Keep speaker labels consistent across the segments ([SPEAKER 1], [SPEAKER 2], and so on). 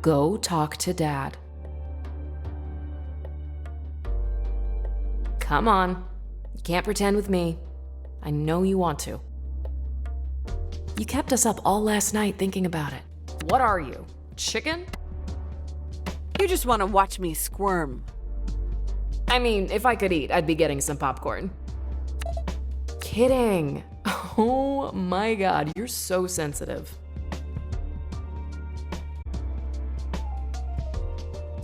[SPEAKER 1] go talk to Dad. Come on. You can't pretend with me. I know you want to. You kept us up all last night thinking about it. What are you? Chicken?
[SPEAKER 2] You just want to watch me squirm.
[SPEAKER 1] I mean, if I could eat, I'd be getting some popcorn. Kidding. Oh my god, you're so sensitive.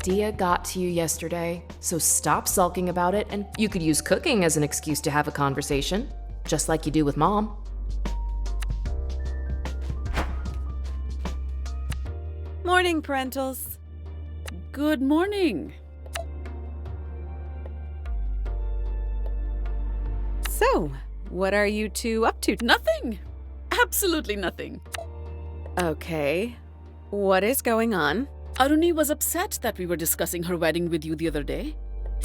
[SPEAKER 1] Dia got to you yesterday, so stop sulking about it, and you could use cooking as an excuse to have a conversation, just like you do with Mom.
[SPEAKER 2] Morning, parentals.
[SPEAKER 3] Good morning.
[SPEAKER 2] So, what are you two up to?
[SPEAKER 3] Nothing. Absolutely nothing.
[SPEAKER 2] Okay. What is going on?
[SPEAKER 3] Aruni was upset that we were discussing her wedding with you the other day.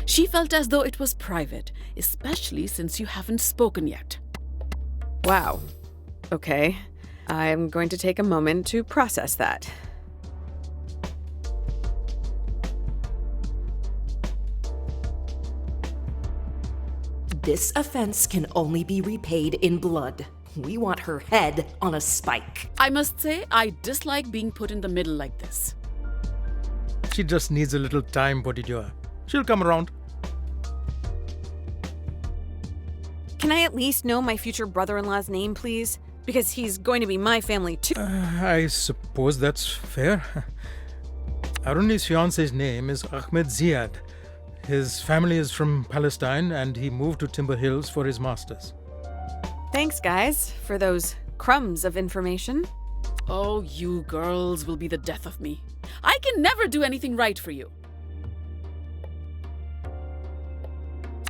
[SPEAKER 3] She felt as though it was private, especially since you haven't spoken yet.
[SPEAKER 2] Wow. Okay. I'm going to take a moment to process that.
[SPEAKER 1] This offense can only be repaid in blood. We want her head on a spike.
[SPEAKER 3] I must say, I dislike being put in the middle like this.
[SPEAKER 4] She just needs a little time, Potijua. She'll come around.
[SPEAKER 2] Can I at least know my future brother-in-law's name, please? Because he's going to be my family too.
[SPEAKER 4] I suppose that's fair. Aruni's fiance's name is Ahmed Ziad. His family is from Palestine and he moved to Timber Hills for his master's.
[SPEAKER 2] Thanks, guys, for those crumbs of information.
[SPEAKER 3] Oh, you girls will be the death of me. I can never do anything right for you.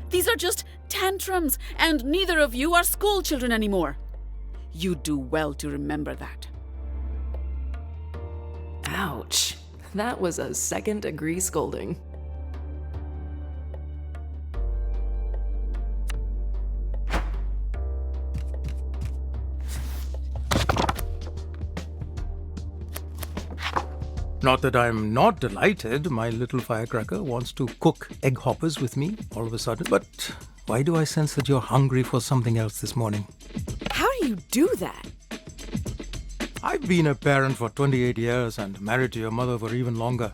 [SPEAKER 3] These are just tantrums, and neither of you are school children anymore. You do well to remember that.
[SPEAKER 1] Ouch. That was a second-degree scolding.
[SPEAKER 4] Not that I'm not delighted my little firecracker wants to cook egg hoppers with me all of a sudden, but why do I sense that you're hungry for something else this morning?
[SPEAKER 2] How do you do that?
[SPEAKER 4] I've been a parent for 28 years and married to your mother for even longer.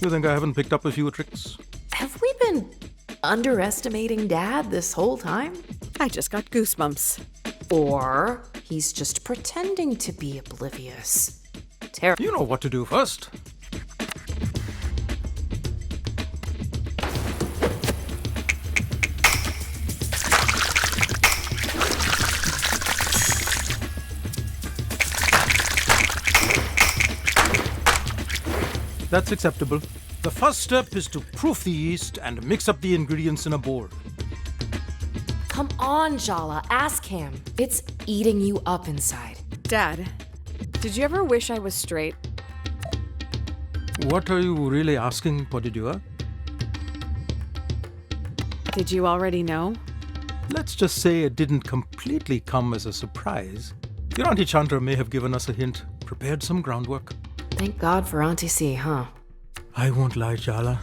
[SPEAKER 4] You think I haven't picked up a few tricks?
[SPEAKER 1] Have we been underestimating Dad this whole time?
[SPEAKER 2] I just got goosebumps.
[SPEAKER 1] Or he's just pretending to be oblivious.
[SPEAKER 4] You know what to do first. That's acceptable. The first step is to proof the yeast and mix up the ingredients in a bowl.
[SPEAKER 1] Come on, Jala, ask him. It's eating you up inside.
[SPEAKER 2] Dad, did you ever wish I was straight?
[SPEAKER 4] What are you really asking, Potijua?
[SPEAKER 2] Did you already know?
[SPEAKER 4] Let's just say it didn't completely come as a surprise. Your Auntie Chandra may have given us a hint, prepared some groundwork.
[SPEAKER 1] Thank God for Auntie C, huh?
[SPEAKER 4] I won't lie, Jala.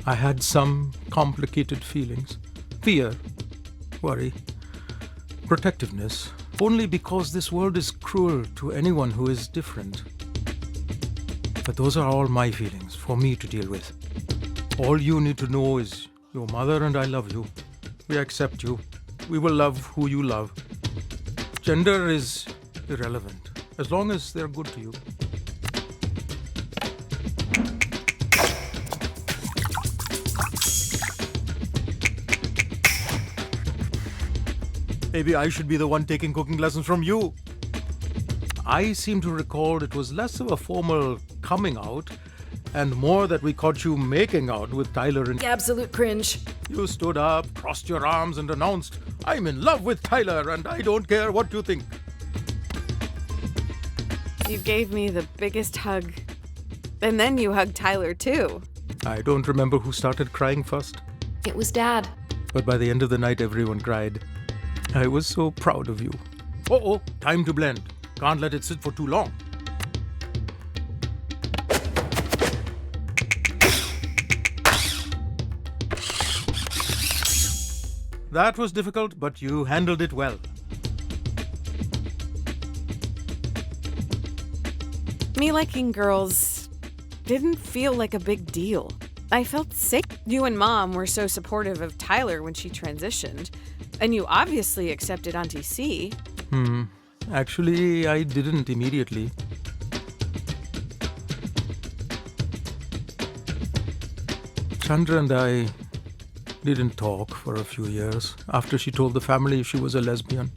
[SPEAKER 4] I had some complicated feelings. Fear, worry, protectiveness. Only because this world is cruel to anyone who is different. But those are all my feelings for me to deal with. All you need to know is your mother and I love you. We accept you. We will love who you love. Gender is irrelevant, as long as they're good to you. Maybe I should be the one taking cooking lessons from you. I seem to recall it was less of a formal coming out and more that we caught you making out with Tyler and...
[SPEAKER 1] Absolute cringe.
[SPEAKER 4] You stood up, crossed your arms and announced, "I'm in love with Tyler and I don't care what you think."
[SPEAKER 2] You gave me the biggest hug. And then you hugged Tyler too.
[SPEAKER 4] I don't remember who started crying first,
[SPEAKER 1] It was Dad.
[SPEAKER 4] but by the end of the night everyone cried. I was so proud of you. Uh-oh, time to blend. Can't let it sit for too long. That was difficult, but you handled it well.
[SPEAKER 2] Me liking girls didn't feel like a big deal. I felt sick. You and Mom were so supportive of Tyler when she transitioned, and you obviously accepted Auntie C.
[SPEAKER 4] Actually, I didn't immediately. Chandra and I didn't talk for a few years after she told the family she was a lesbian.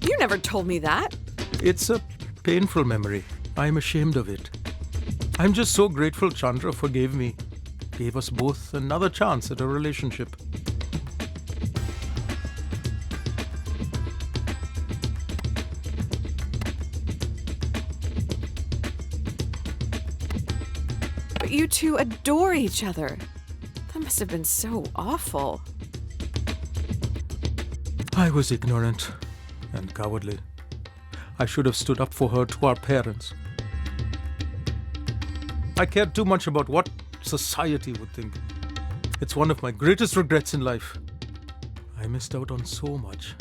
[SPEAKER 2] You never told me that.
[SPEAKER 4] It's a painful memory. I'm ashamed of it. I'm just so grateful Chandra forgave me, gave us both another chance at a relationship.
[SPEAKER 2] But you two adore each other. That must have been so awful.
[SPEAKER 4] I was ignorant and cowardly. I should have stood up for her to our parents. I cared too much about what society would think. It's one of my greatest regrets in life. I missed out on so much.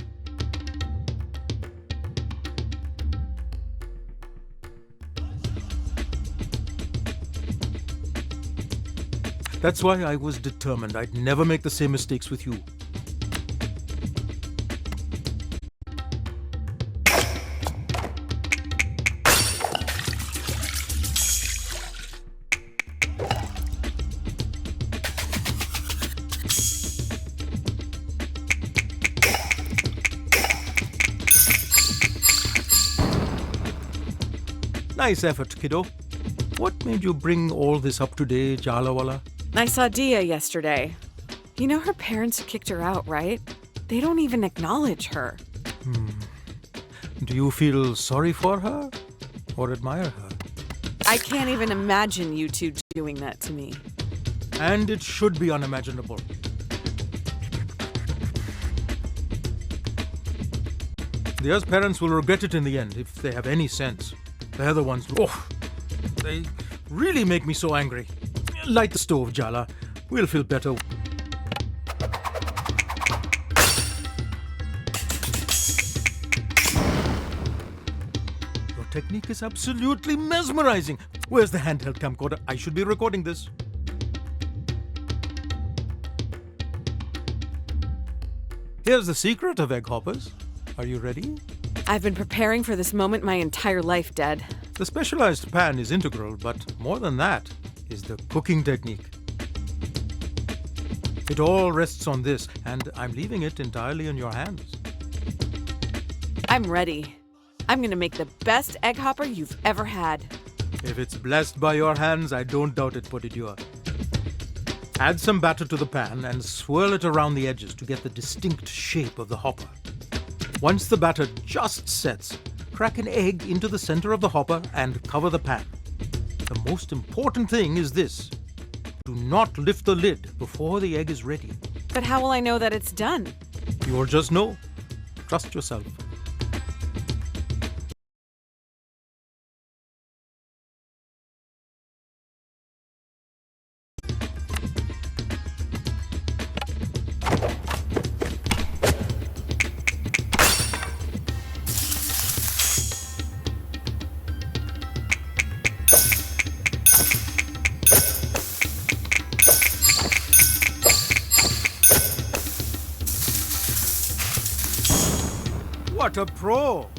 [SPEAKER 4] That's why I was determined I'd never make the same mistakes with you. Nice effort, kiddo. What made you bring all this up today, Jalawala?
[SPEAKER 2] I saw Dia yesterday. You know her parents kicked her out, right? They don't even acknowledge her.
[SPEAKER 4] Do you feel sorry for her or admire her?
[SPEAKER 2] I can't even imagine you two doing that to me.
[SPEAKER 4] And it should be unimaginable. Dia's parents will regret it in the end if they have any sense. They're the ones. Oh, they really make me so angry. Light the stove, Jala. We'll feel better. Your technique is absolutely mesmerizing. Where's the handheld camcorder? I should be recording this. Here's the secret of egg hoppers. Are you ready?
[SPEAKER 2] I've been preparing for this moment my entire life, Dad.
[SPEAKER 4] The specialized pan is integral, but more than that is the cooking technique. It all rests on this, and I'm leaving it entirely in your hands.
[SPEAKER 2] I'm ready. I'm gonna make the best egg hopper you've ever had.
[SPEAKER 4] If it's blessed by your hands, I don't doubt it, Potidua. Add some batter to the pan and swirl it around the edges to get the distinct shape of the hopper. Once the batter just sets, crack an egg into the center of the hopper and cover the pan. The most important thing is this. Do not lift the lid before the egg is ready.
[SPEAKER 2] But how will I know that it's done?
[SPEAKER 4] You'll just know. Trust yourself. What a pro!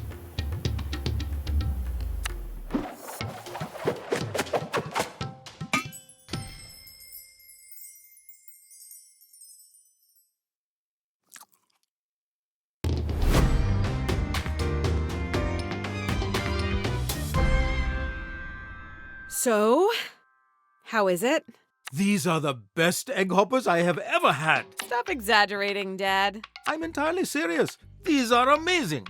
[SPEAKER 2] So, how is it?
[SPEAKER 4] These are the best egg hoppers I have ever had.
[SPEAKER 2] Stop exaggerating, Dad.
[SPEAKER 4] I'm entirely serious. These are amazing.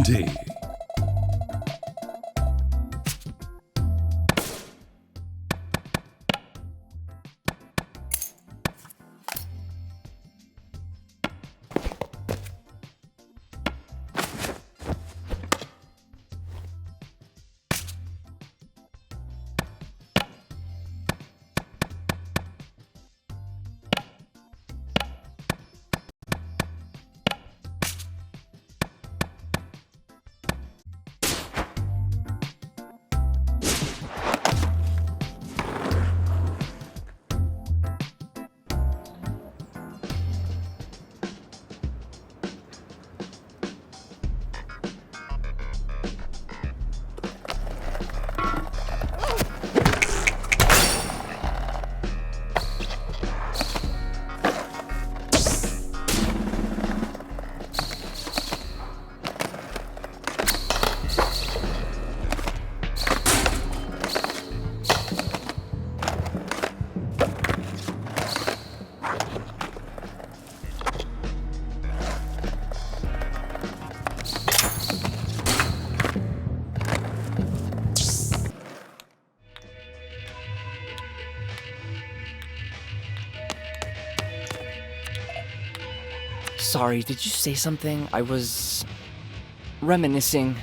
[SPEAKER 5] D&D.
[SPEAKER 6] Sorry, did you say something? I was reminiscing.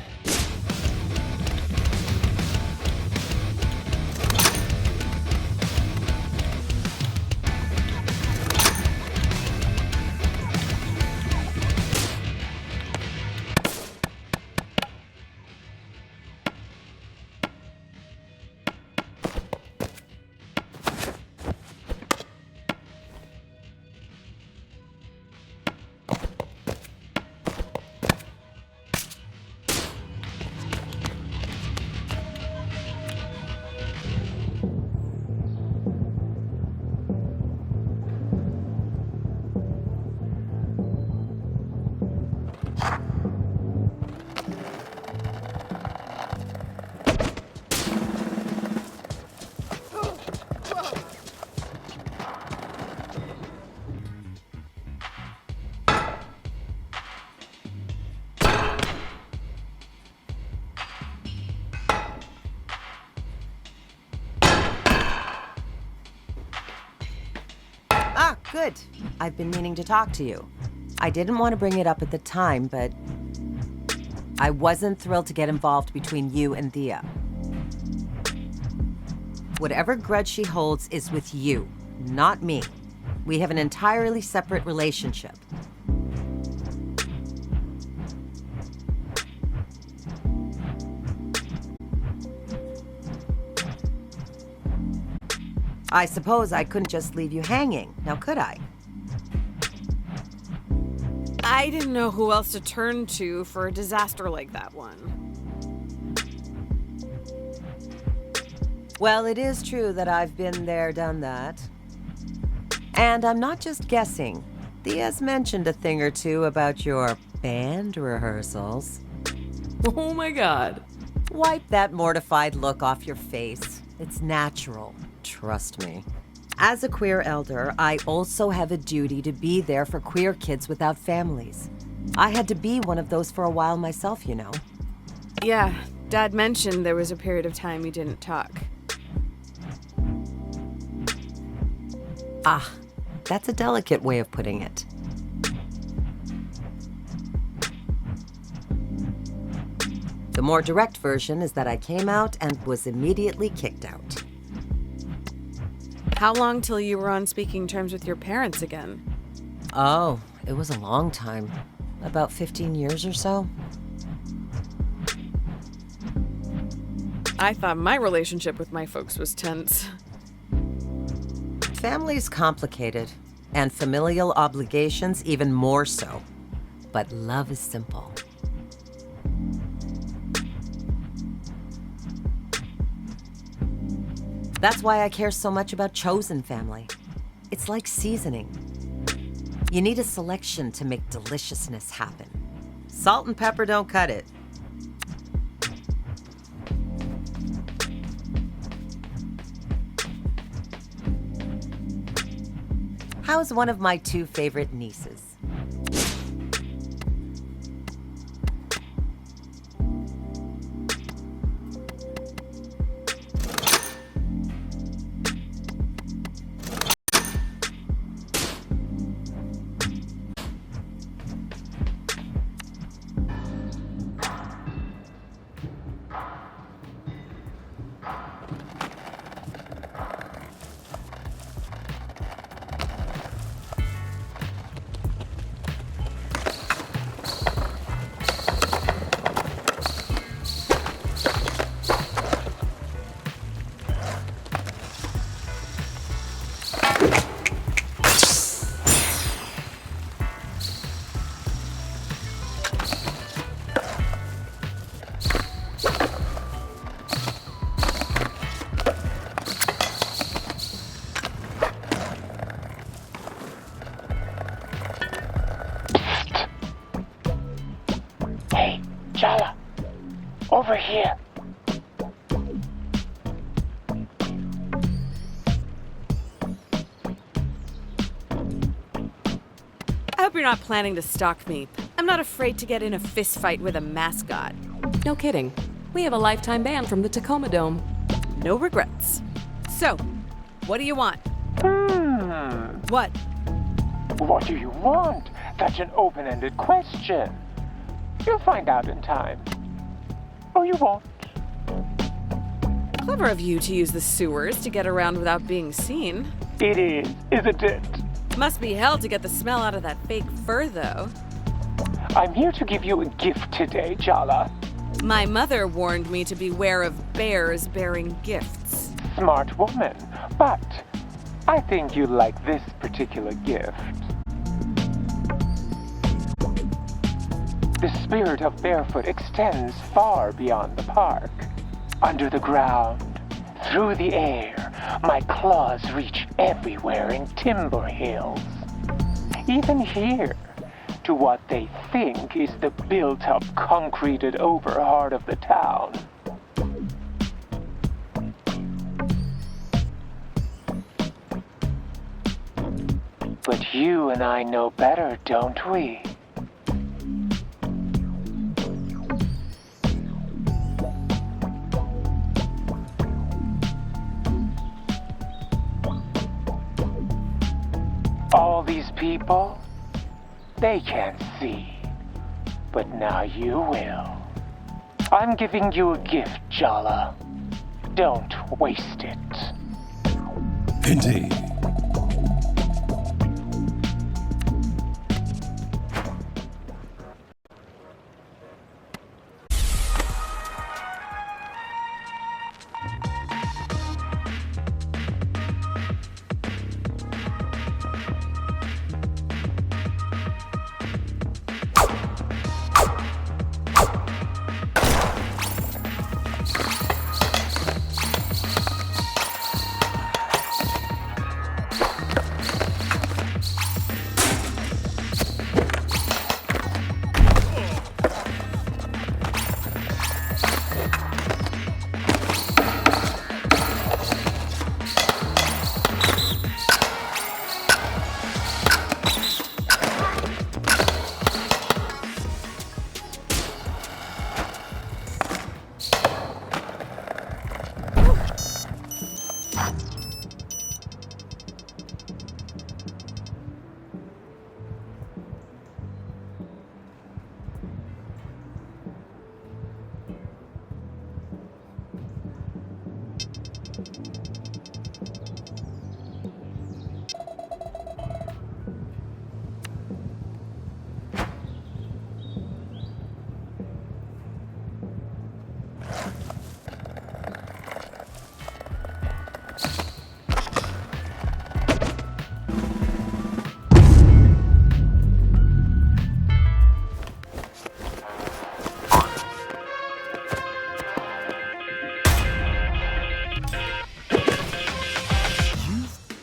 [SPEAKER 7] Ah, good. I've been meaning to talk to you. I didn't want to bring it up at the time, but I wasn't thrilled to get involved between you and Thea. Whatever grudge she holds is with you, not me. We have an entirely separate relationship. I suppose I couldn't just leave you hanging, now could I?
[SPEAKER 2] I didn't know who else to turn to for a disaster like that one.
[SPEAKER 7] Well, it is true that I've been there, done that. And I'm not just guessing. Thea's mentioned a thing or two about your band rehearsals.
[SPEAKER 1] Oh my god.
[SPEAKER 7] Wipe that mortified look off your face. It's natural. Trust me. As a queer elder, I also have a duty to be there for queer kids without families. I had to be one of those for a while myself, you know.
[SPEAKER 2] Yeah, Dad mentioned there was a period of time you didn't talk.
[SPEAKER 7] Ah, that's a delicate way of putting it. The more direct version is that I came out and was immediately kicked out.
[SPEAKER 2] How long till you were on speaking terms with your parents again?
[SPEAKER 7] Oh, it was a long time. About 15 years or so.
[SPEAKER 2] I thought my relationship with my folks was tense.
[SPEAKER 7] Family's complicated, and familial obligations even more so. But love is simple. That's why I care so much about chosen family. It's like seasoning. You need a selection to make deliciousness happen. Salt and pepper don't cut it. How's one of my two favorite nieces?
[SPEAKER 5] Chala, over here.
[SPEAKER 2] I hope you're not planning to stalk me. I'm not afraid to get in a fist fight with a mascot.
[SPEAKER 1] No kidding. We have a lifetime ban from the Tacoma Dome.
[SPEAKER 2] No regrets. So, what do you want? What?
[SPEAKER 5] What do you want? That's an open-ended question. You'll find out in time. Or you won't.
[SPEAKER 2] Clever of you to use the sewers to get around without being seen.
[SPEAKER 5] It is, isn't it?
[SPEAKER 2] Must be hell to get the smell out of that fake fur, though.
[SPEAKER 5] I'm here to give you a gift today, Chala.
[SPEAKER 2] My mother warned me to beware of bears bearing gifts.
[SPEAKER 5] Smart woman. But I think you'll like this particular gift. The spirit of Barefoot extends far beyond the park. Under the ground, through the air, my claws reach everywhere in Timber Hills. Even here, to what they think is the built-up, concreted over heart of the town. But you and I know better, don't we? All these people, they can't see. But now you will. I'm giving you a gift, Chala. Don't waste it.
[SPEAKER 8] Indeed.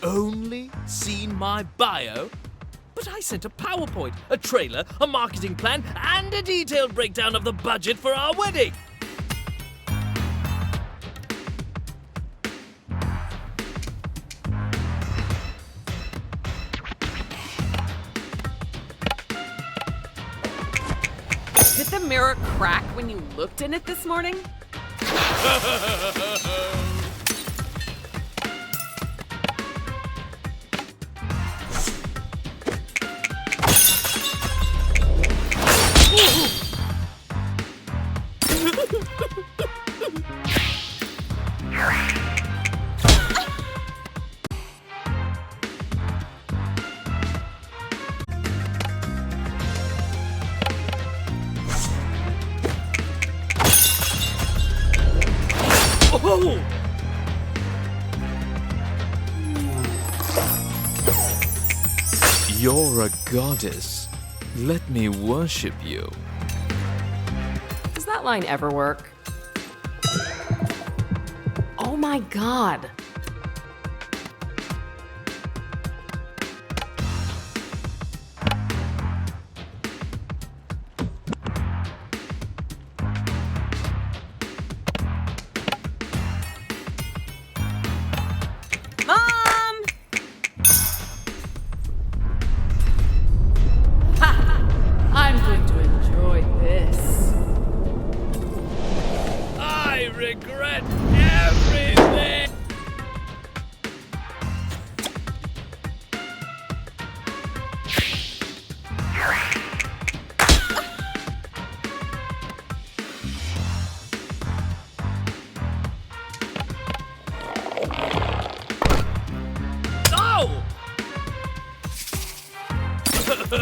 [SPEAKER 9] Only seen my bio? But I sent a PowerPoint, a trailer, a marketing plan, and a detailed breakdown of the budget for our wedding.
[SPEAKER 2] Did the mirror crack when you looked in it this morning?
[SPEAKER 9] Oh! You're a goddess. Let me worship you.
[SPEAKER 1] Does that line ever work? Oh my god!
[SPEAKER 9] Do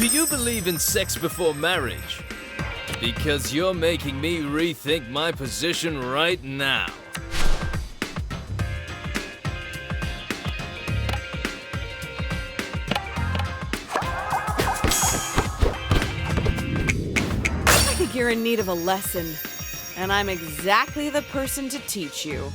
[SPEAKER 9] you believe in sex before marriage? Because you're making me rethink my position right now.
[SPEAKER 2] I think you're in need of a lesson, and I'm exactly the person to teach you.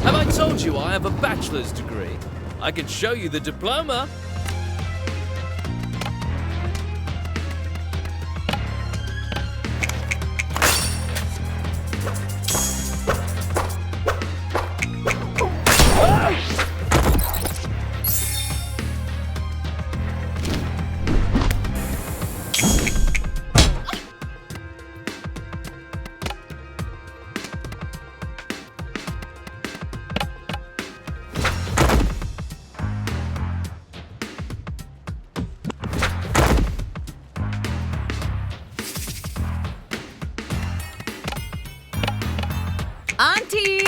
[SPEAKER 9] Have I told you I have a bachelor's degree? I can show you the diploma.
[SPEAKER 2] Auntie!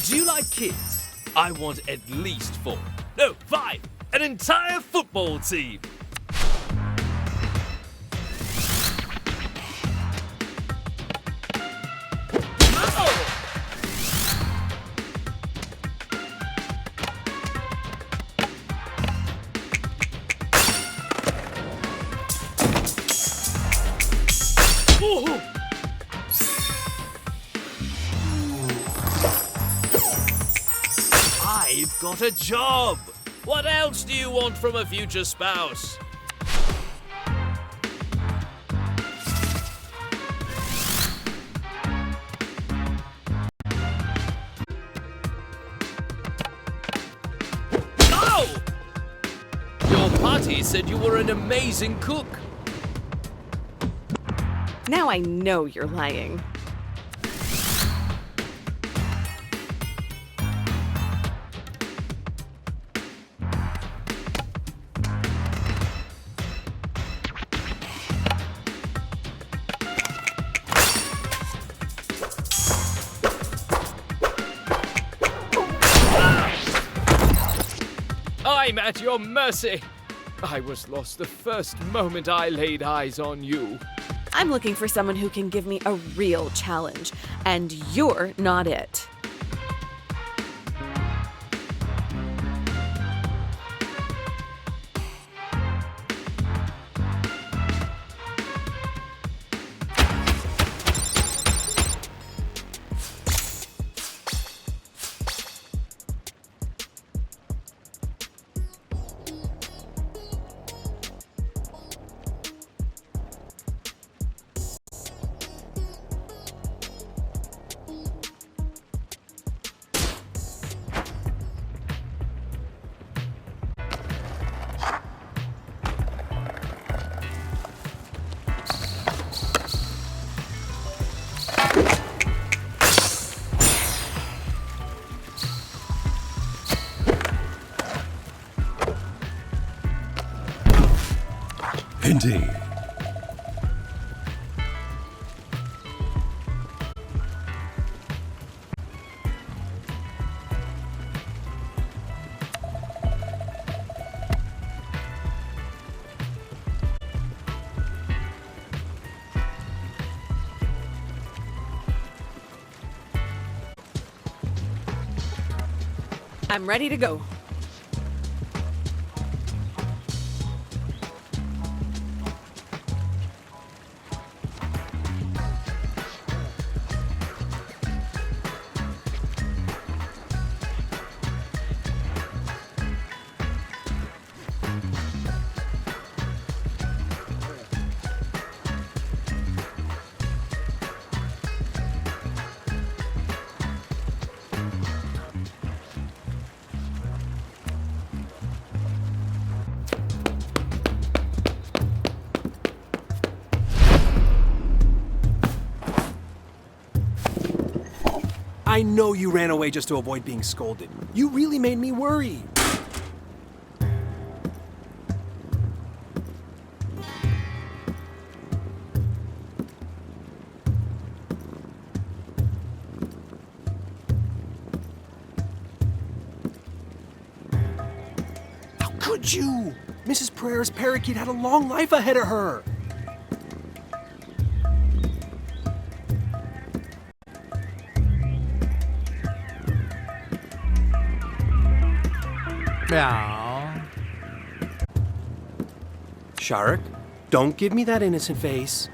[SPEAKER 9] Do you like kids? I want at least 4. No, 5. An entire football team. Oh! I've got a job! What else do you want from a future spouse? Oh! Your party said you were an amazing cook.
[SPEAKER 2] Now I know you're lying.
[SPEAKER 9] I'm at your mercy. I was lost the first moment I laid eyes on you.
[SPEAKER 2] I'm looking for someone who can give me a real challenge, and you're not it.
[SPEAKER 8] Indeed.
[SPEAKER 2] I'm ready to go.
[SPEAKER 8] I know you ran away just to avoid being scolded. You really made me worry. How could you? Mrs. Pereira's parakeet had a long life ahead of her.
[SPEAKER 4] Meow.
[SPEAKER 8] Shark, don't give me that innocent face.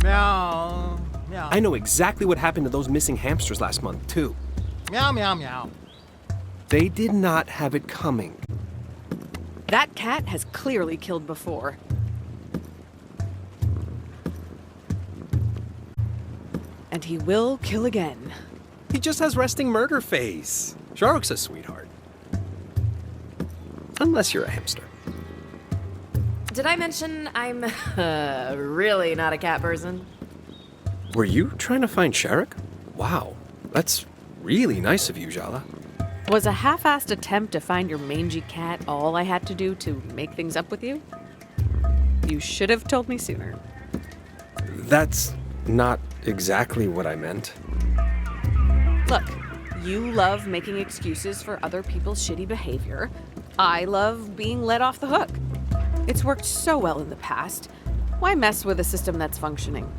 [SPEAKER 4] Meow. Meow.
[SPEAKER 8] I know exactly what happened to those missing hamsters last month, too.
[SPEAKER 4] Meow, meow, meow.
[SPEAKER 8] They did not have it coming.
[SPEAKER 2] That cat has clearly killed before. And he will kill again.
[SPEAKER 8] He just has resting murder face. Shark's a sweetheart. Unless you're a hamster.
[SPEAKER 1] Did I mention I'm really not a cat person?
[SPEAKER 8] Were you trying to find Shark? Wow, that's really nice of you, Jala.
[SPEAKER 2] Was a half-assed attempt to find your mangy cat all I had to do to make things up with you? You should have told me sooner.
[SPEAKER 8] That's not exactly what I meant.
[SPEAKER 2] Look, you love making excuses for other people's shitty behavior. I love being let off the hook. It's worked so well in the past. Why mess with a system that's functioning?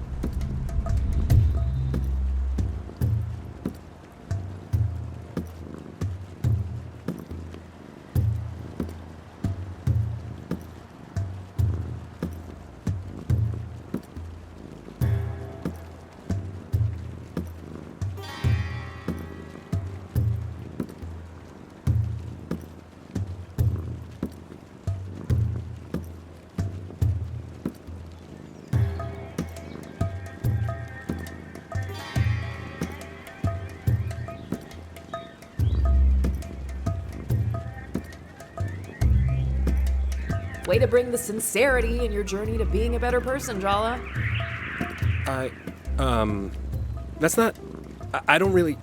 [SPEAKER 1] Way to bring the sincerity in your journey to being a better person, Jala.
[SPEAKER 8] That's not... I don't really...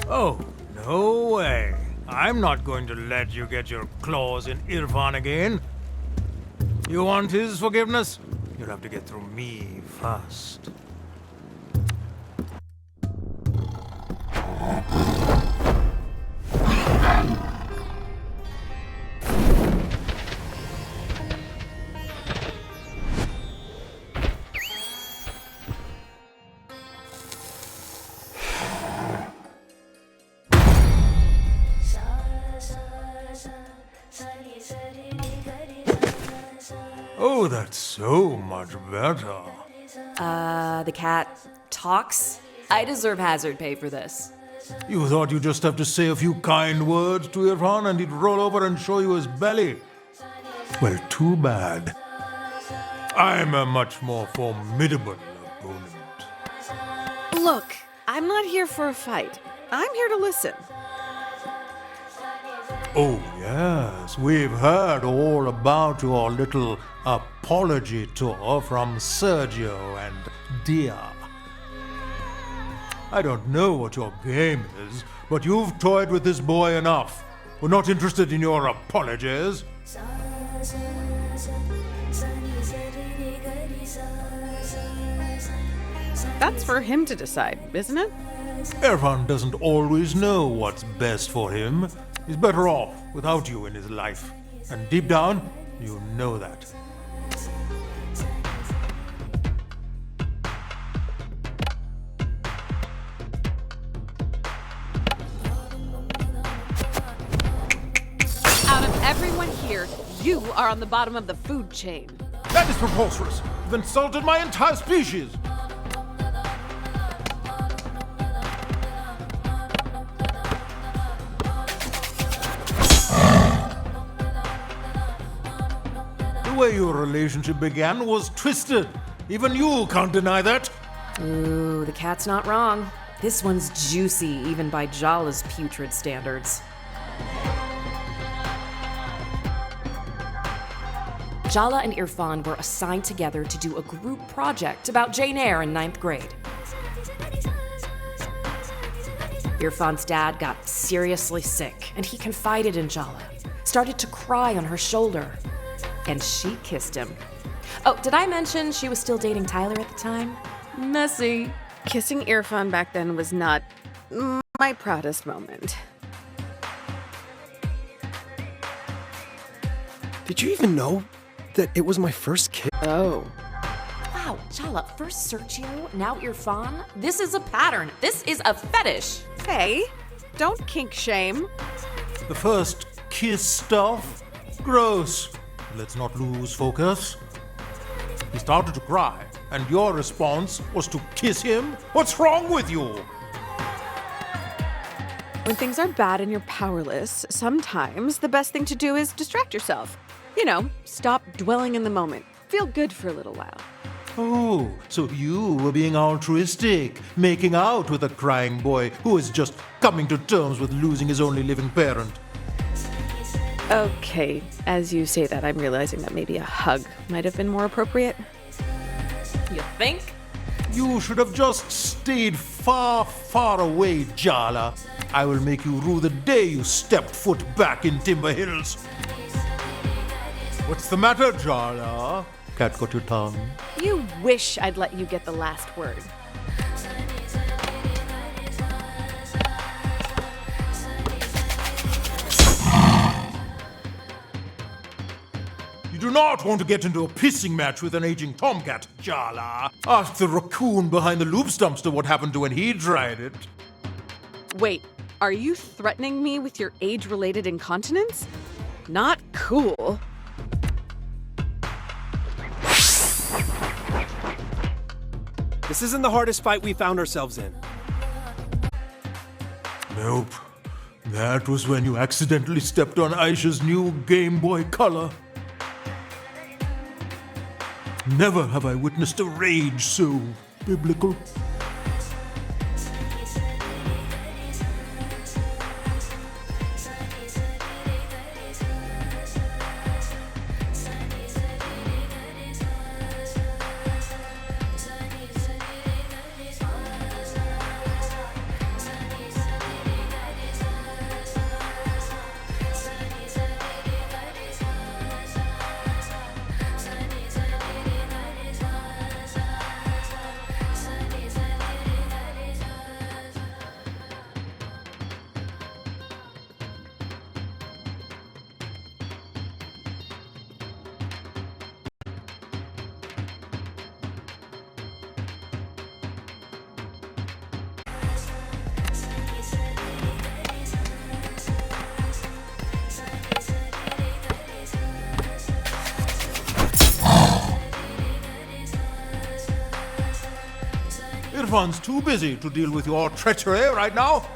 [SPEAKER 4] Oh, no way. I'm not going to let you get your claws in Irfan again. You want his forgiveness? You'll have to get through me first. Oh, that's so much better.
[SPEAKER 1] The cat talks? I deserve hazard pay for this.
[SPEAKER 4] You thought you'd just have to say a few kind words to Irfan and he'd roll over and show you his belly. Well, too bad. I'm a much more formidable opponent.
[SPEAKER 2] Look, I'm not here for a fight. I'm here to listen.
[SPEAKER 4] Oh, yes, we've heard all about your little apology tour from Sergio and Dia. I don't know what your game is, but you've toyed with this boy enough. We're not interested in your apologies.
[SPEAKER 2] That's for him to decide, isn't it?
[SPEAKER 4] Irfan doesn't always know what's best for him. He's better off without you in his life. And deep down, you know that.
[SPEAKER 2] Out of everyone here, you are on the bottom of the food chain.
[SPEAKER 4] That is preposterous. You've insulted my entire species. The way your relationship began was twisted. Even you can't deny that.
[SPEAKER 1] Ooh, the cat's not wrong. This one's juicy, even by Jala's putrid standards. Jala and Irfan were assigned together to do a group project about Jane Eyre in 9th grade. Irfan's dad got seriously sick, and he confided in Jala, started to cry on her shoulder, and she kissed him. Oh, did I mention she was still dating Tyler at the time? Messy.
[SPEAKER 2] Kissing Irfan back then was not my proudest moment.
[SPEAKER 8] Did you even know that it was my first kiss?
[SPEAKER 2] Oh.
[SPEAKER 1] Wow, Jala, first Sergio, now Irfan? This is a pattern. This is a fetish.
[SPEAKER 2] Hey, don't kink shame.
[SPEAKER 4] The first kiss stuff? Gross. Let's not lose focus. He started to cry, and your response was to kiss him? What's wrong with you?
[SPEAKER 2] When things are bad and you're powerless, sometimes the best thing to do is distract yourself. You know, stop dwelling in the moment. Feel good for a little while.
[SPEAKER 4] Oh, so you were being altruistic, making out with a crying boy who is just coming to terms with losing his only living parent.
[SPEAKER 2] Okay, as you say that, I'm realizing that maybe a hug might have been more appropriate.
[SPEAKER 1] You think?
[SPEAKER 4] You should have just stayed far, far away, Jala. I will make you rue the day you stepped foot back in Timber Hills. What's the matter, Jala? Cat got your tongue.
[SPEAKER 2] You wish I'd let you get the last word.
[SPEAKER 4] You do not want to get into a pissing match with an aging tomcat, Jala. Ask the raccoon behind the loops dumpster what happened to when he tried it.
[SPEAKER 2] Wait, are you threatening me with your age-related incontinence? Not cool.
[SPEAKER 8] This isn't the hardest fight we found ourselves in.
[SPEAKER 4] Nope. That was when you accidentally stepped on Aisha's new Game Boy Color. Never have I witnessed a rage so biblical. Irfan's too busy to deal with your treachery right now.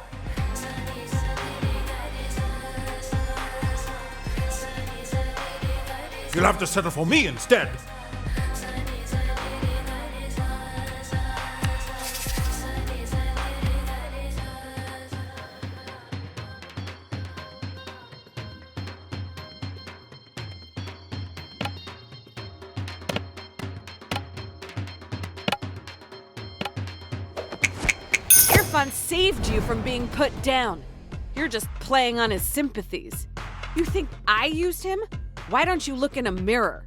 [SPEAKER 4] You'll have to settle for me instead.
[SPEAKER 2] Irfan saved you from being put down. You're just playing on his sympathies. You think I used him? Why don't you look in a mirror?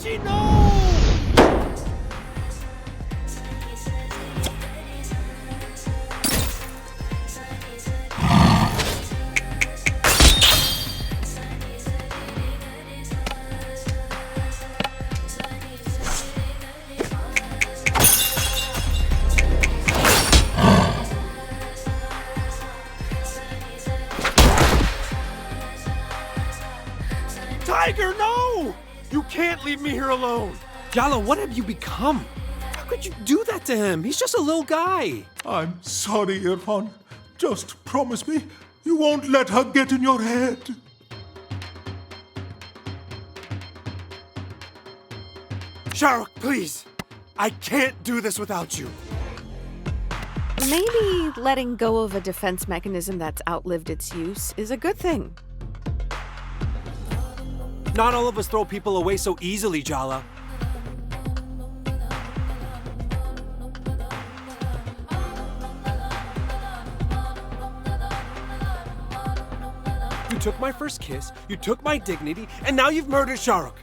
[SPEAKER 9] Archie, no! Tiger, no! You can't leave me here alone.
[SPEAKER 8] Yala, what have you become? How could you do that to him? He's just a little guy.
[SPEAKER 4] I'm sorry, Irfan. Just promise me you won't let her get in your head.
[SPEAKER 8] Sharuk, please. I can't do this without you.
[SPEAKER 2] Maybe letting go of a defense mechanism that's outlived its use is a good thing.
[SPEAKER 8] Not all of us throw people away so easily, Jala. You took my first kiss, you took my dignity, and now you've murdered Sharuk.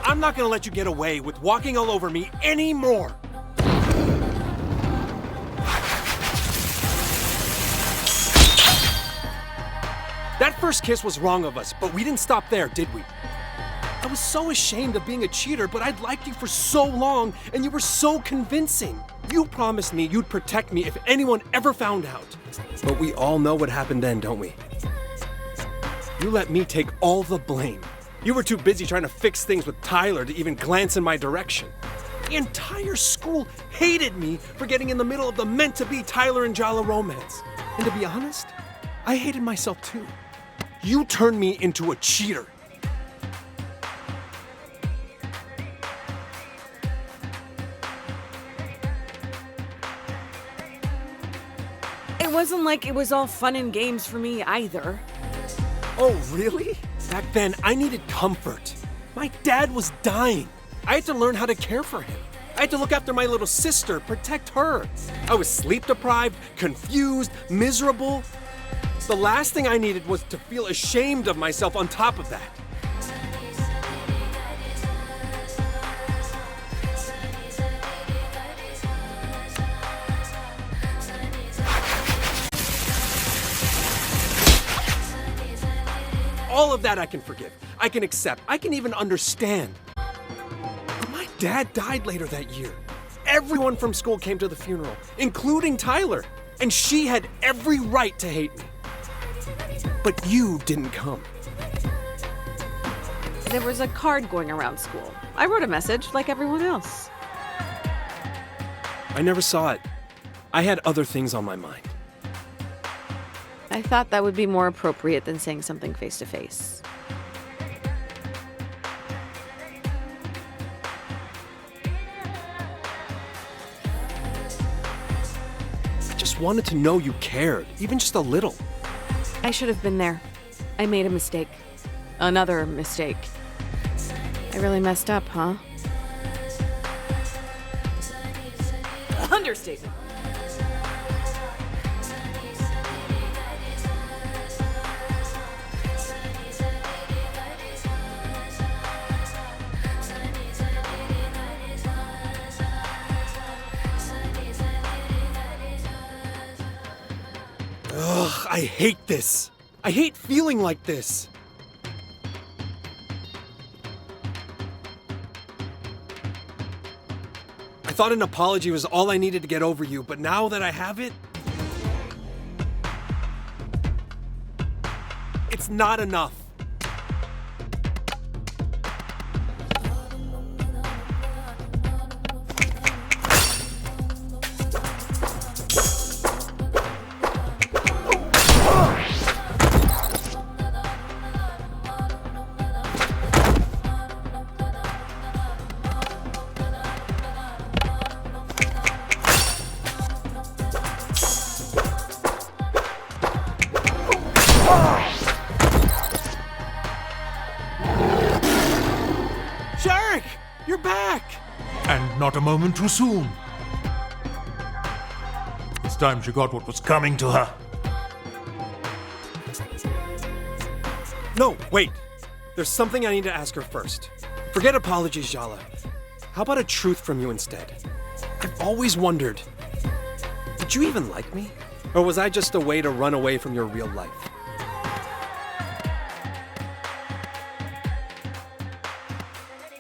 [SPEAKER 8] I'm not gonna let you get away with walking all over me anymore. That first kiss was wrong of us, but we didn't stop there, did we? I was so ashamed of being a cheater, but I'd liked you for so long, and you were so convincing. You promised me you'd protect me if anyone ever found out. But we all know what happened then, don't we? You let me take all the blame. You were too busy trying to fix things with Tyler to even glance in my direction. The entire school hated me for getting in the middle of the meant-to-be Tyler and Jala romance. And to be honest, I hated myself too. You turned me into a cheater.
[SPEAKER 2] It wasn't like it was all fun and games for me either.
[SPEAKER 8] Oh, really? Back then, I needed comfort. My dad was dying. I had to learn how to care for him. I had to look after my little sister, protect her. I was sleep deprived, confused, miserable. The last thing I needed was to feel ashamed of myself on top of that. All of that I can forgive, I can accept, I can even understand. But my dad died later that year. Everyone from school came to the funeral, including Tyler, and she had every right to hate me. But you didn't come.
[SPEAKER 2] There was a card going around school. I wrote a message like everyone else.
[SPEAKER 8] I never saw it. I had other things on my mind.
[SPEAKER 2] I thought that would be more appropriate than saying something face to face.
[SPEAKER 8] I just wanted to know you cared, even just a little.
[SPEAKER 2] I should have been there. I made a mistake. Another mistake. I really messed up, huh?
[SPEAKER 1] Understatement.
[SPEAKER 8] Ugh, I hate this. I hate feeling like this. I thought an apology was all I needed to get over you, but now that I have it, it's not enough. Sharuk, you're back!
[SPEAKER 4] And not a moment too soon. It's time she got what was coming to her.
[SPEAKER 8] No, wait. There's something I need to ask her first. Forget apologies, Jala. How about a truth from you instead? I've always wondered, did you even like me? Or was I just a way to run away from your real life?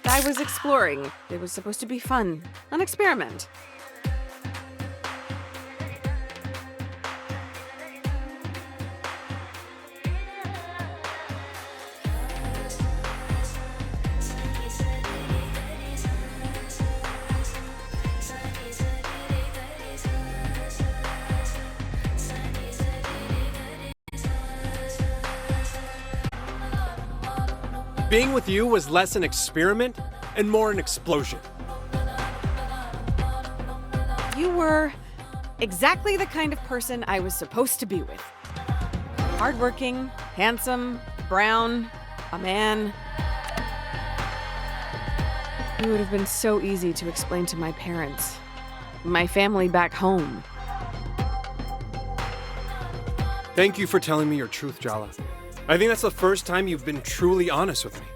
[SPEAKER 2] I was exploring. It was supposed to be fun. An experiment.
[SPEAKER 8] Being with you was less an experiment and more an explosion.
[SPEAKER 2] You were exactly the kind of person I was supposed to be with. Hardworking, handsome, brown, a man. It would have been so easy to explain to my parents, my family back home.
[SPEAKER 8] Thank you for telling me your truth, Jala. I think that's the first time you've been truly honest with me.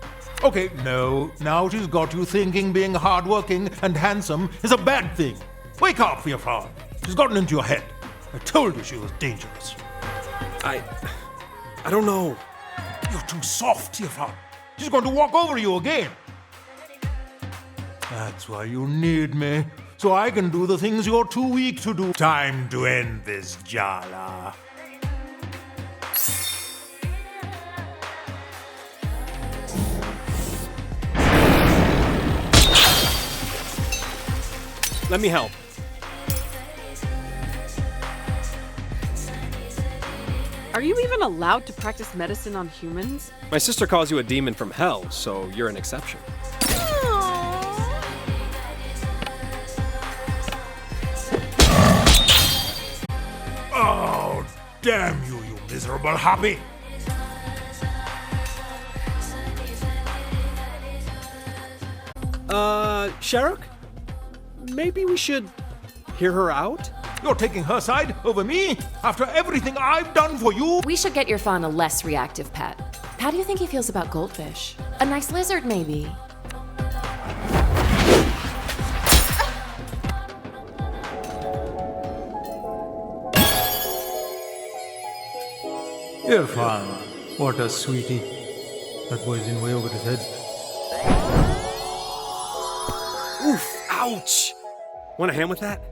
[SPEAKER 4] Okay, no. Now she's got you thinking being hardworking and handsome is a bad thing. Wake up, Firfan. She's gotten into your head. I told you she was dangerous.
[SPEAKER 8] I don't know.
[SPEAKER 4] You're too soft, Firfan. She's going to walk over you again. That's why you need me, so I can do the things you're too weak to do. Time to end this, Jala.
[SPEAKER 8] Let me help.
[SPEAKER 2] Are you even allowed to practice medicine on humans?
[SPEAKER 8] My sister calls you a demon from hell, so you're an exception.
[SPEAKER 4] Oh, damn you, you miserable hobby!
[SPEAKER 8] Sharuk? Maybe we should hear her out?
[SPEAKER 4] You're taking her side over me? After everything I've done for you?
[SPEAKER 1] We should get Irfan a less reactive pet. How do you think he feels about goldfish? A nice lizard, maybe?
[SPEAKER 4] Irfan, what a sweetie. That boy's in way over his head.
[SPEAKER 8] Oof, ouch! Want a hand with that?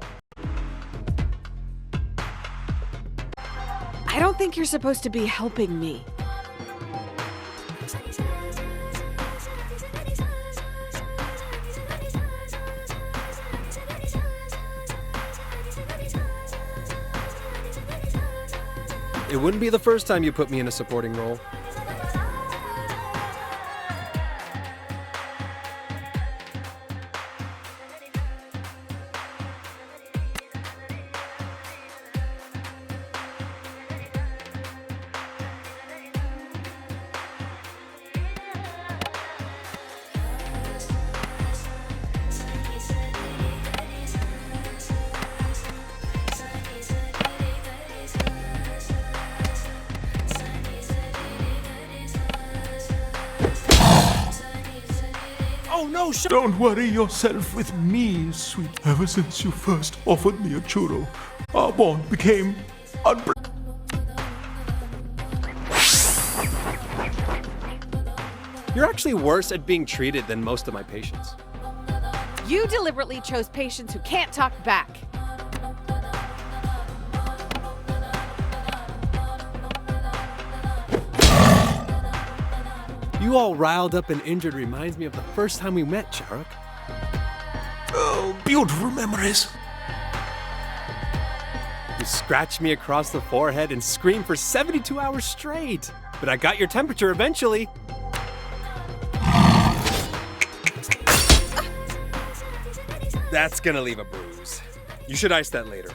[SPEAKER 2] I don't think you're supposed to be helping me.
[SPEAKER 8] It wouldn't be the first time you put me in a supporting role. Oh no,
[SPEAKER 4] Don't worry yourself with me, sweet. Ever since you first offered me a churro, our bond became unbreakable.
[SPEAKER 8] You're actually worse at being treated than most of my patients.
[SPEAKER 2] You deliberately chose patients who can't talk back.
[SPEAKER 8] You all riled up and injured reminds me of the first time we met, Sharuk.
[SPEAKER 4] Oh, beautiful memories.
[SPEAKER 8] You scratched me across the forehead and screamed for 72 hours straight. But I got your temperature eventually. That's gonna leave a bruise. You should ice that later.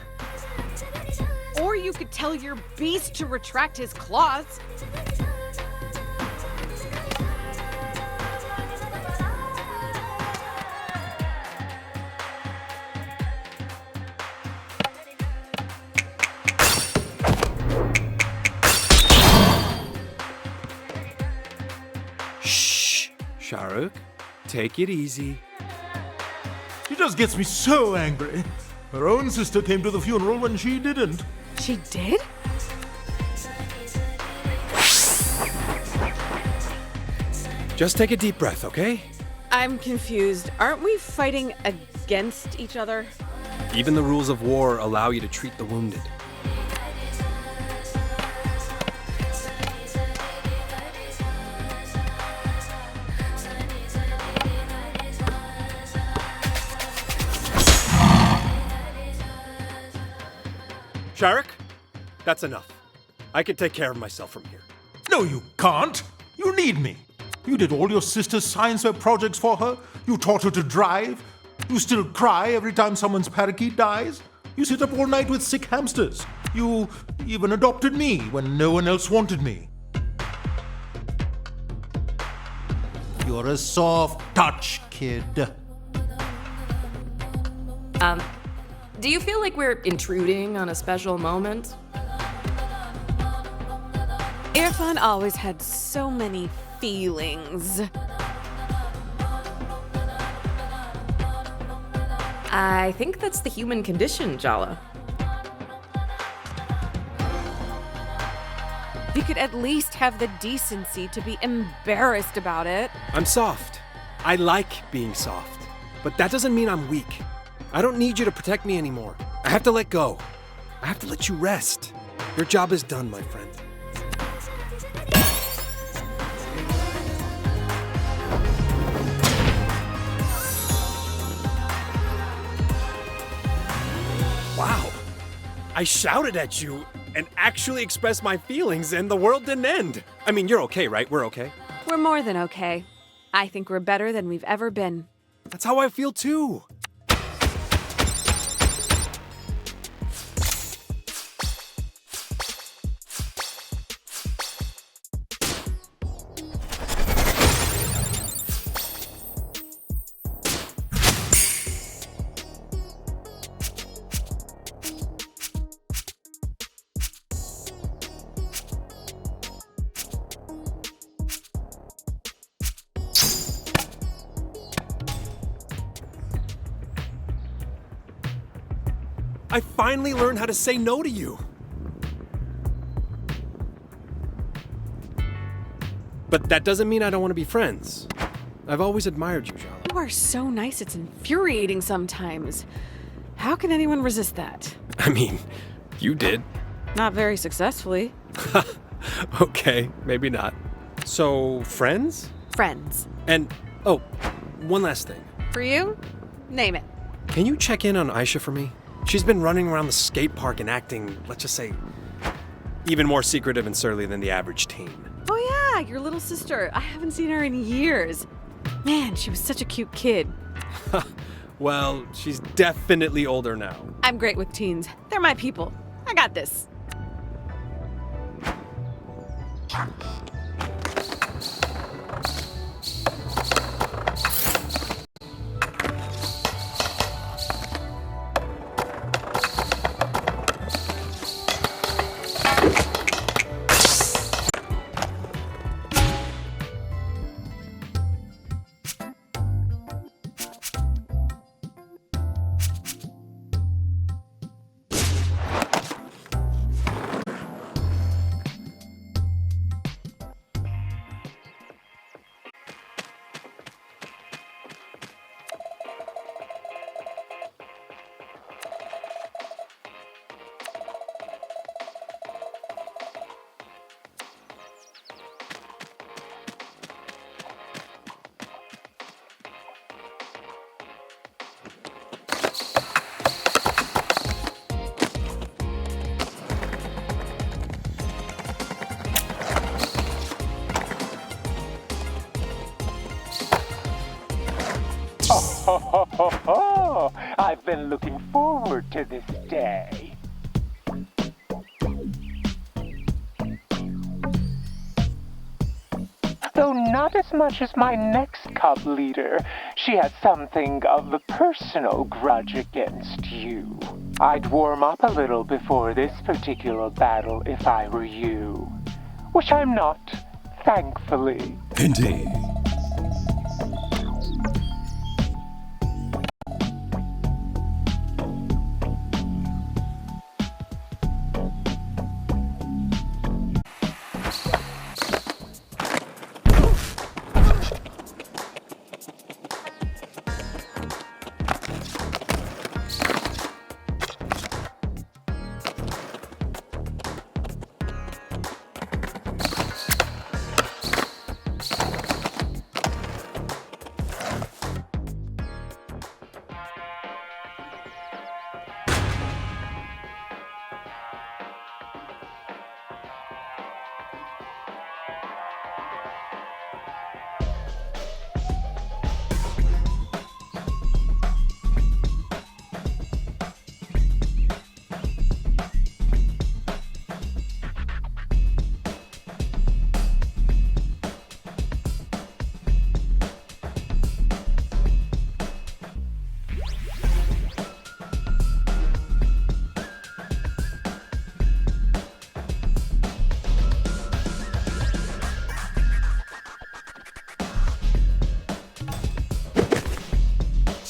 [SPEAKER 2] Or you could tell your beast to retract his claws.
[SPEAKER 8] Shh, Sharuk. take it easy.
[SPEAKER 4] She just gets me so angry. Her own sister came to the funeral when she didn't.
[SPEAKER 2] She did?
[SPEAKER 8] Just take a deep breath, okay?
[SPEAKER 2] I'm confused. Aren't we fighting against each other?
[SPEAKER 8] Even the rules of war allow you to treat the wounded. Sharek, that's enough. I can take care of myself from here.
[SPEAKER 4] No, you can't. You need me. You did all your sister's science fair projects for her. You taught her to drive. You still cry every time someone's parakeet dies. You sit up all night with sick hamsters. You even adopted me when no one else wanted me. You're a soft touch, kid.
[SPEAKER 1] Do you feel like we're intruding on a special moment?
[SPEAKER 2] Irfan always had so many feelings.
[SPEAKER 1] I think that's the human condition, Jala.
[SPEAKER 2] You could at least have the decency to be embarrassed about it.
[SPEAKER 8] I'm soft. I like being soft. But that doesn't mean I'm weak. I don't need you to protect me anymore. I have to let go. I have to let you rest. Your job is done, my friend. Wow. I shouted at you and actually expressed my feelings, and the world didn't end. I mean, you're okay, right? We're okay.
[SPEAKER 2] We're more than okay. I think we're better than we've ever been.
[SPEAKER 8] That's how I feel too. I finally learned how to say no to you. But that doesn't mean I don't want to be friends. I've always admired you, Jala.
[SPEAKER 2] You are so nice, it's infuriating sometimes. How can anyone resist that?
[SPEAKER 8] I mean, you did.
[SPEAKER 2] Not very successfully.
[SPEAKER 8] Okay, maybe not. So, friends?
[SPEAKER 2] Friends.
[SPEAKER 8] And, oh, one last thing.
[SPEAKER 2] For you? Name it.
[SPEAKER 8] Can you check in on Aisha for me? She's been running around the skate park and acting, let's just say, even more secretive and surly than the average teen.
[SPEAKER 2] Oh yeah, your little sister. I haven't seen her in years. Man, she was such a cute kid.
[SPEAKER 8] Well, she's definitely older now.
[SPEAKER 2] I'm great with teens. They're my people. I got this.
[SPEAKER 5] I've been looking forward to this day. Though not as much as my next cub leader, she has something of a personal grudge against you. I'd warm up a little before this particular battle if I were you. Which I'm not, thankfully.
[SPEAKER 10] Indeed.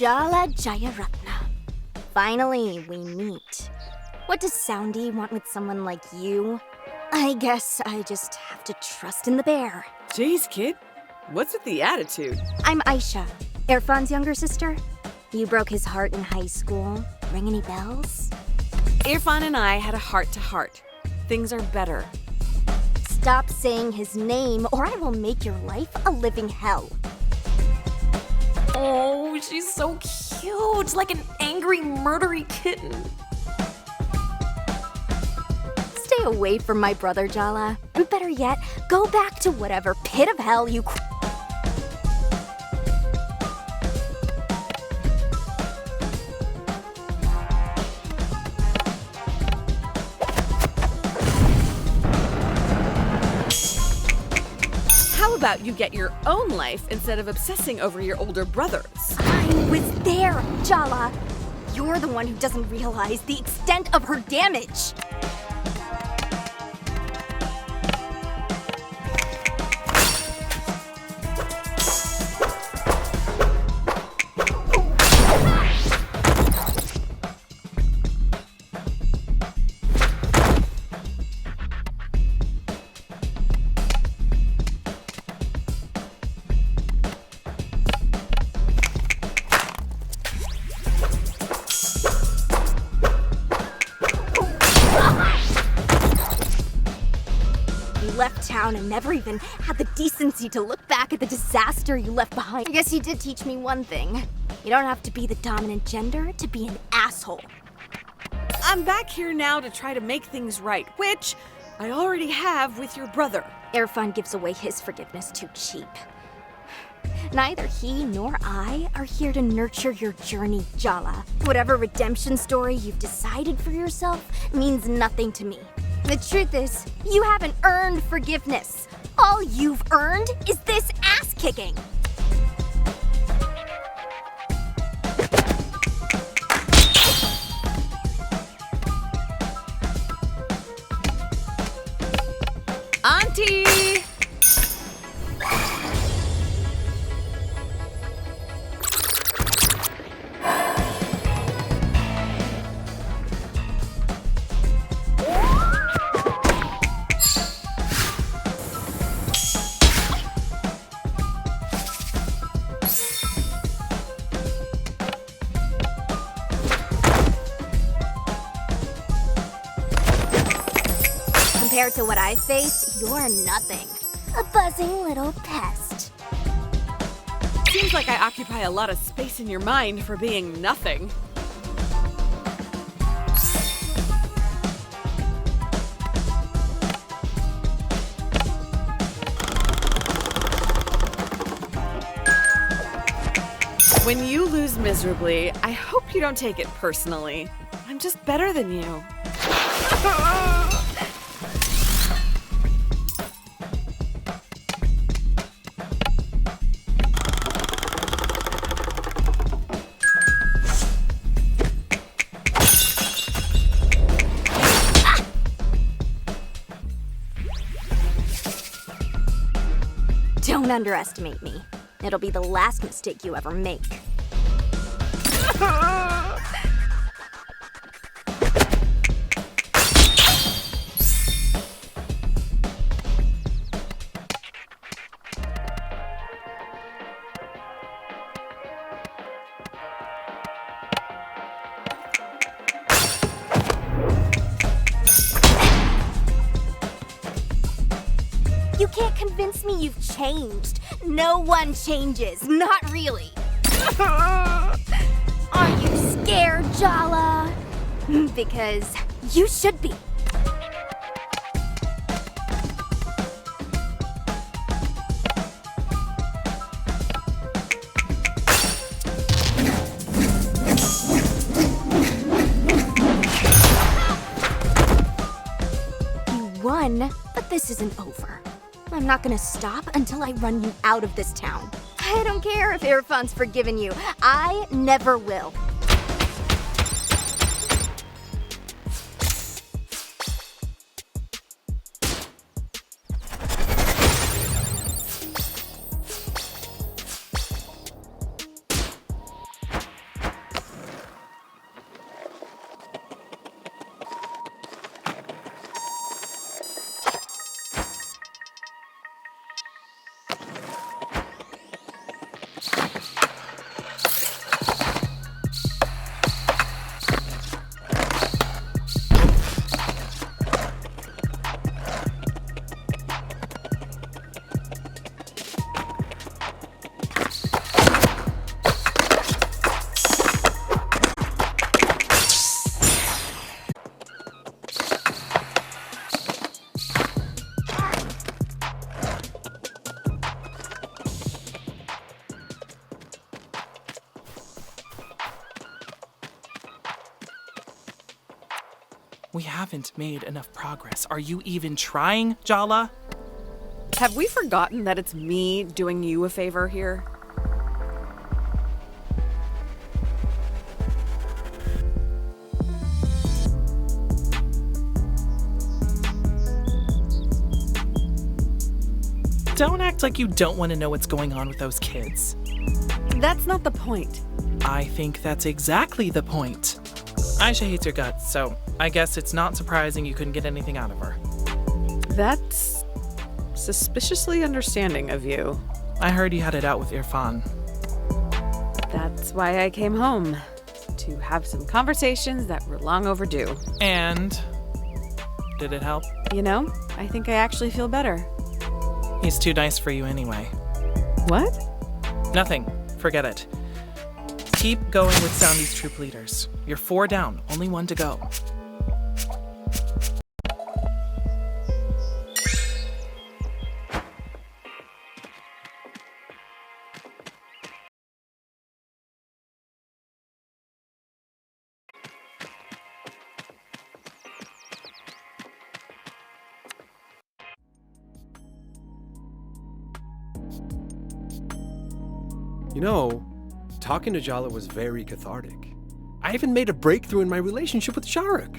[SPEAKER 10] Jala Jayaratna. Finally, we meet. What does Soundy want with someone like you? I guess I just have to trust in the bear.
[SPEAKER 2] Jeez, kid. What's with the attitude?
[SPEAKER 10] I'm Aisha, Irfan's younger sister. You broke his heart in high school. Ring any bells?
[SPEAKER 2] Irfan and I had a heart-to-heart. Things are better.
[SPEAKER 10] Stop saying his name, or I will make your life a living hell.
[SPEAKER 1] Oh, she's so cute, like an angry, murdery kitten.
[SPEAKER 10] Stay away from my brother, Jala. And better yet, go back to whatever pit of hell you...
[SPEAKER 2] How about you get your own life instead of obsessing over your older brothers?
[SPEAKER 10] I was there, Jala. You're the one who doesn't realize the extent of her damage. Left town and never even had the decency to look back at the disaster you left behind. I guess you did teach me one thing. You don't have to be the dominant gender to be an asshole.
[SPEAKER 2] I'm back here now to try to make things right, which I already have with your brother.
[SPEAKER 10] Irfan gives away his forgiveness too cheap. Neither he nor I are here to nurture your journey, Jala. Whatever redemption story you've decided for yourself means nothing to me. The truth is, you haven't earned forgiveness. All you've earned is this ass-kicking.
[SPEAKER 2] Auntie!
[SPEAKER 10] Compared to what I faced, you're nothing. A buzzing little pest.
[SPEAKER 2] Seems like I occupy a lot of space in your mind for being nothing. When you lose miserably, I hope you don't take it personally. I'm just better than you.
[SPEAKER 10] Don't underestimate me. It'll be the last mistake you ever make. You can't convince me you've changed. No one changes. Not really. Are you scared, Jala? Because you should be. You won, but this isn't over. I'm not gonna stop until I run you out of this town. I don't care if Irfan's forgiven you. I never will.
[SPEAKER 11] We haven't made enough progress. Are you even trying, Jala?
[SPEAKER 2] Have we forgotten that it's me doing you a favor here?
[SPEAKER 11] Don't act like you don't want to know what's going on with those kids.
[SPEAKER 2] That's not the point.
[SPEAKER 11] I think that's exactly the point. Aisha hates your guts, so I guess it's not surprising you couldn't get anything out of her.
[SPEAKER 2] That's suspiciously understanding of you.
[SPEAKER 11] I heard you had it out with Irfan.
[SPEAKER 2] That's why I came home. To have some conversations that were long overdue.
[SPEAKER 11] And did it help?
[SPEAKER 2] You know, I think I actually feel better.
[SPEAKER 11] He's too nice for you anyway.
[SPEAKER 2] What?
[SPEAKER 11] Nothing. Forget it. Keep going with Soundy's troop leaders. You're 4 down, only 1 to go.
[SPEAKER 8] You know, talking to Jala was very cathartic. I even made a breakthrough in my relationship with Sharuk.